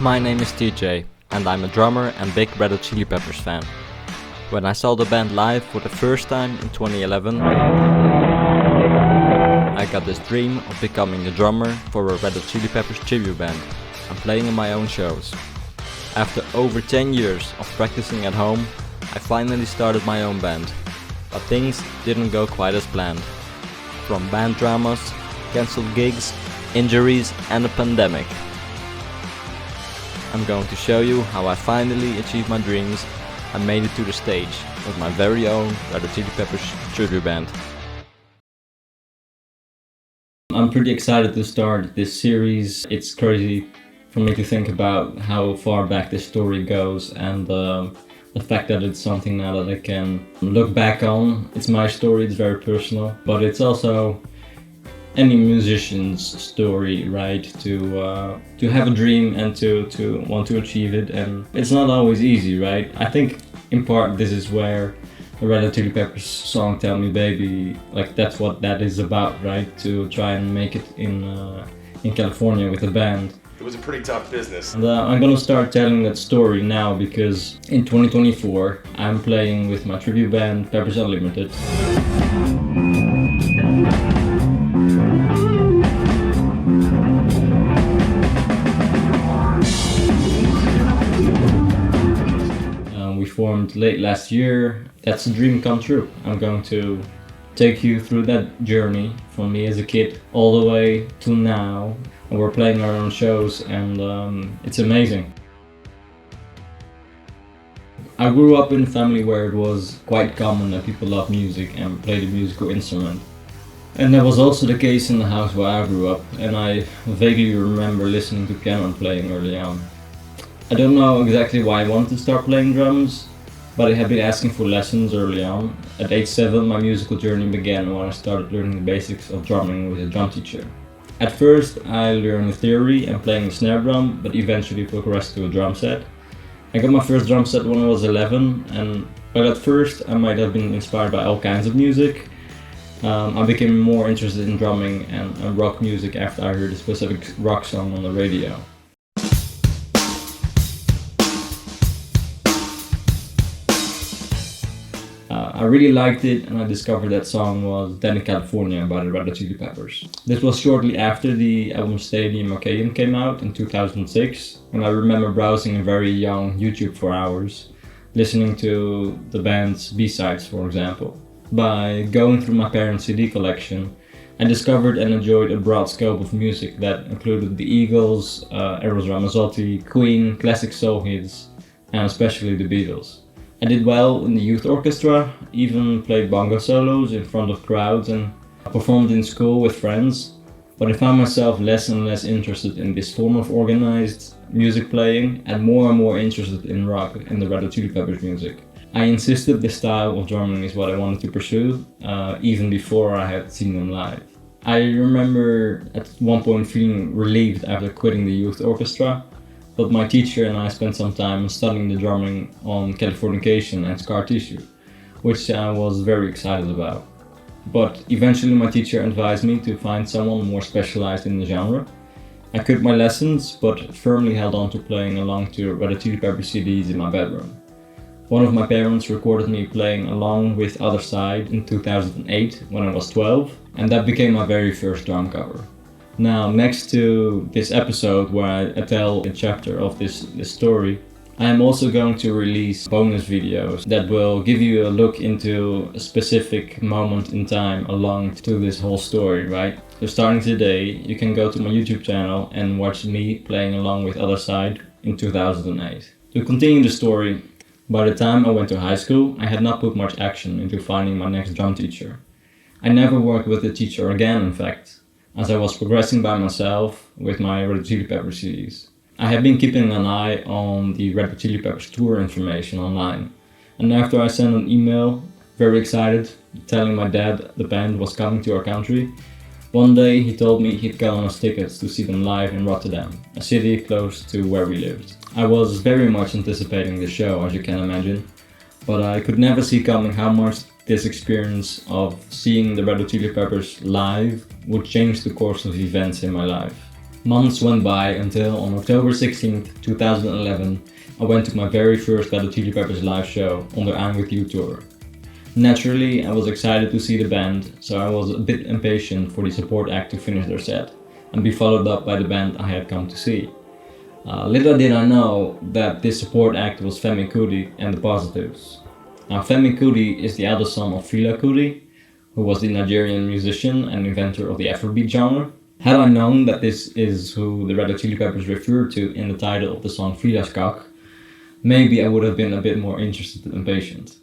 My name is TJ, and I'm a drummer and big Red Hot Chili Peppers fan. When I saw the band live for the first time in 2011, I got this dream of becoming a drummer for a Red Hot Chili Peppers tribute band and playing in my own shows. After over 10 years of practicing at home, I finally started my own band, but things didn't go quite as planned. From band dramas, cancelled gigs, injuries and a pandemic. I'm going to show you how I finally achieved my dreams and made it to the stage with my very own Red Hot Chili Peppers tribute band. I'm pretty excited to start this series. It's crazy for me to think about how far back this story goes and the fact that it's something now that I can look back on. It's my story, it's very personal, but it's also any musician's story, right? To have a dream and to want to achieve it, and it's not always easy, right? I think in part this is where the Red Hot Chili Peppers song "Tell Me Baby," like that's what that is about, right? To try and make it in California with a band. It was a pretty tough business. And I'm gonna start telling that story now because in 2024 I'm playing with my tribute band Peppers Unlimited. We formed late last year. That's a dream come true. I'm going to take you through that journey from me as a kid all the way to now. And we're playing our own shows and it's amazing. I grew up in a family where it was quite common that people loved music and played a musical instrument. And that was also the case in the house where I grew up, and I vaguely remember listening to piano and playing early on. I don't know exactly why I wanted to start playing drums, but I had been asking for lessons early on. At age 7 my musical journey began when I started learning the basics of drumming with a drum teacher. At first I learned the theory and playing the snare drum, but eventually progressed to a drum set. I got my first drum set when I was 11, and while at first I might have been inspired by all kinds of music, I became more interested in drumming and rock music after I heard a specific rock song on the radio. I really liked it, and I discovered that song was Dead in California by the Red Hot Chili Peppers. This was shortly after the album Stadium Arcadium came out in 2006, and I remember browsing a very young YouTube for hours, listening to the band's B-sides, for example. By going through my parents' CD collection, I discovered and enjoyed a broad scope of music that included the Eagles, Eros Ramazzotti, Queen, classic soul hits, and especially the Beatles. I did well in the youth orchestra, even played bongo solos in front of crowds and performed in school with friends, but I found myself less and less interested in this form of organized music playing and more interested in rock and the Red Hot Chili Peppers music. I insisted this style of drumming is what I wanted to pursue, even before I had seen them live. I remember at one point feeling relieved after quitting the youth orchestra, but my teacher and I spent some time studying the drumming on Californication and Scar Tissue, which I was very excited about. But eventually my teacher advised me to find someone more specialized in the genre. I quit my lessons, but firmly held on to playing along to Red Hot Chili Peppers CDs in my bedroom. One of my parents recorded me playing along with Other Side in 2008 when I was 12, and that became my very first drum cover. Now, next to this episode where I tell a chapter of this story, I am also going to release bonus videos that will give you a look into a specific moment in time along to this whole story, right? So starting today, you can go to my YouTube channel and watch me playing along with Other Side in 2008. To continue the story, by the time I went to high school, I had not put much action into finding my next drum teacher. I never worked with a teacher again, in fact, as I was progressing by myself with my Red Hot Chili Peppers CDs. I had been keeping an eye on the Red Hot Chili Peppers tour information online, and after I sent an email, very excited, telling my dad the band was coming to our country, one day he told me he'd gotten us tickets to see them live in Rotterdam, a city close to where we lived. I was very much anticipating the show, as you can imagine, but I could never see coming how much this experience of seeing the Red Hot Chili Peppers live would change the course of events in my life. Months went by until on October 16th, 2011, I went to my very first Red Hot Chili Peppers live show on their I'm With You tour. Naturally, I was excited to see the band, so I was a bit impatient for the support act to finish their set and be followed up by the band I had come to see. Little did I know that this support act was Femi Kuti and the Positives. Now, Femi Kuti is the eldest son of Fela Kuti, who was the Nigerian musician and inventor of the Afrobeat genre. Had I known that this is who the Red Hot Chili Peppers referred to in the title of the song Fela's Kak, maybe I would have been a bit more interested and patient.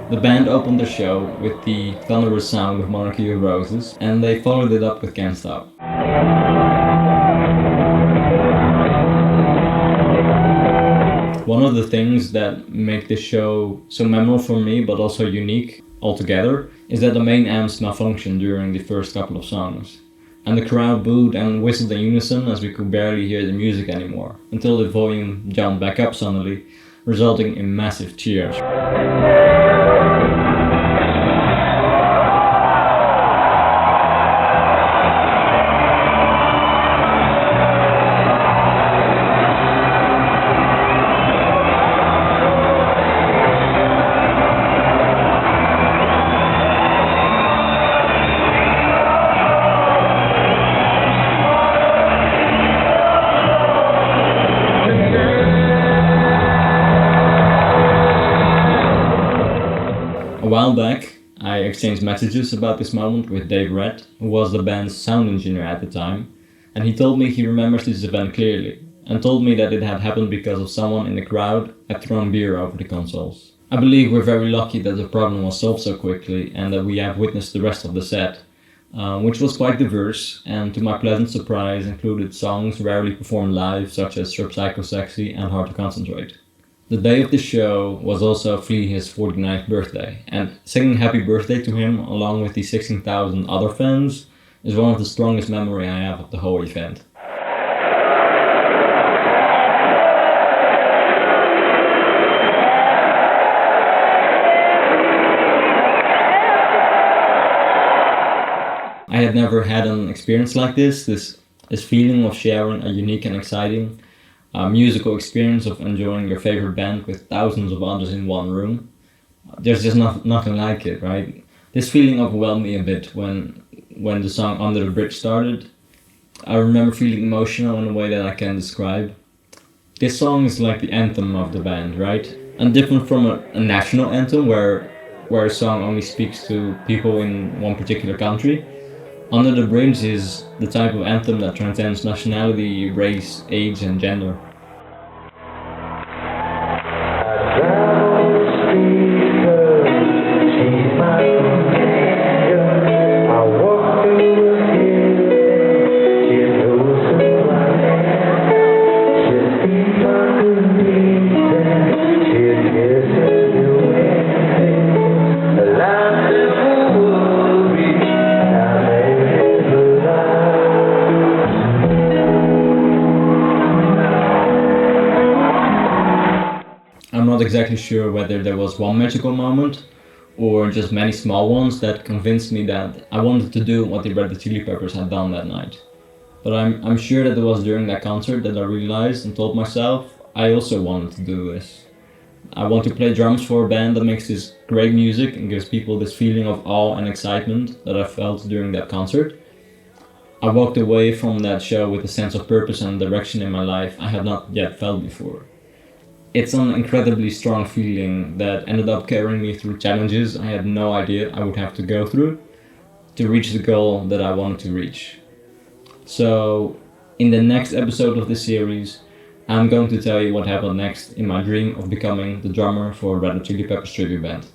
The band opened the show with the thunderous sound of Monarchy of Roses, and they followed it up with Can't Stop. One of the things that make this show so memorable for me, but also unique altogether, is that the main amps malfunctioned during the first couple of songs. And the crowd booed and whistled in unison as we could barely hear the music anymore, until the volume jumped back up suddenly, resulting in massive cheers. A while back, I exchanged messages about this moment with Dave Redd, who was the band's sound engineer at the time, and he told me he remembers this event clearly, and told me that it had happened because of someone in the crowd had thrown beer over the consoles. I believe we're very lucky that the problem was solved so quickly and that we have witnessed the rest of the set, which was quite diverse and to my pleasant surprise included songs rarely performed live such as Sir Psycho Sexy and Hard to Concentrate. The day of the show was also Flea his 49th birthday, and singing happy birthday to him along with the 16,000 other fans is one of the strongest memories I have of the whole event. I had never had an experience like this feeling of sharing a unique and exciting musical experience of enjoying your favorite band with thousands of others in one room. There's just nothing like it, right? This feeling overwhelmed me a bit when the song Under the Bridge started. I remember feeling emotional in a way that I can't describe. This song is like the anthem of the band, right? And different from a national anthem where a song only speaks to people in one particular country. Under the Bridge is the type of anthem that transcends nationality, race, age and gender. I'm not exactly sure whether there was one magical moment or just many small ones that convinced me that I wanted to do what the Red Hot Chili Peppers had done that night. But I'm sure that it was during that concert that I realized and told myself I also wanted to do this. I want to play drums for a band that makes this great music and gives people this feeling of awe and excitement that I felt during that concert. I walked away from that show with a sense of purpose and direction in my life I had not yet felt before. It's an incredibly strong feeling that ended up carrying me through challenges I had no idea I would have to go through to reach the goal that I wanted to reach. So, in the next episode of this series, I'm going to tell you what happened next in my dream of becoming the drummer for a Red Hot Chili Peppers tribute band.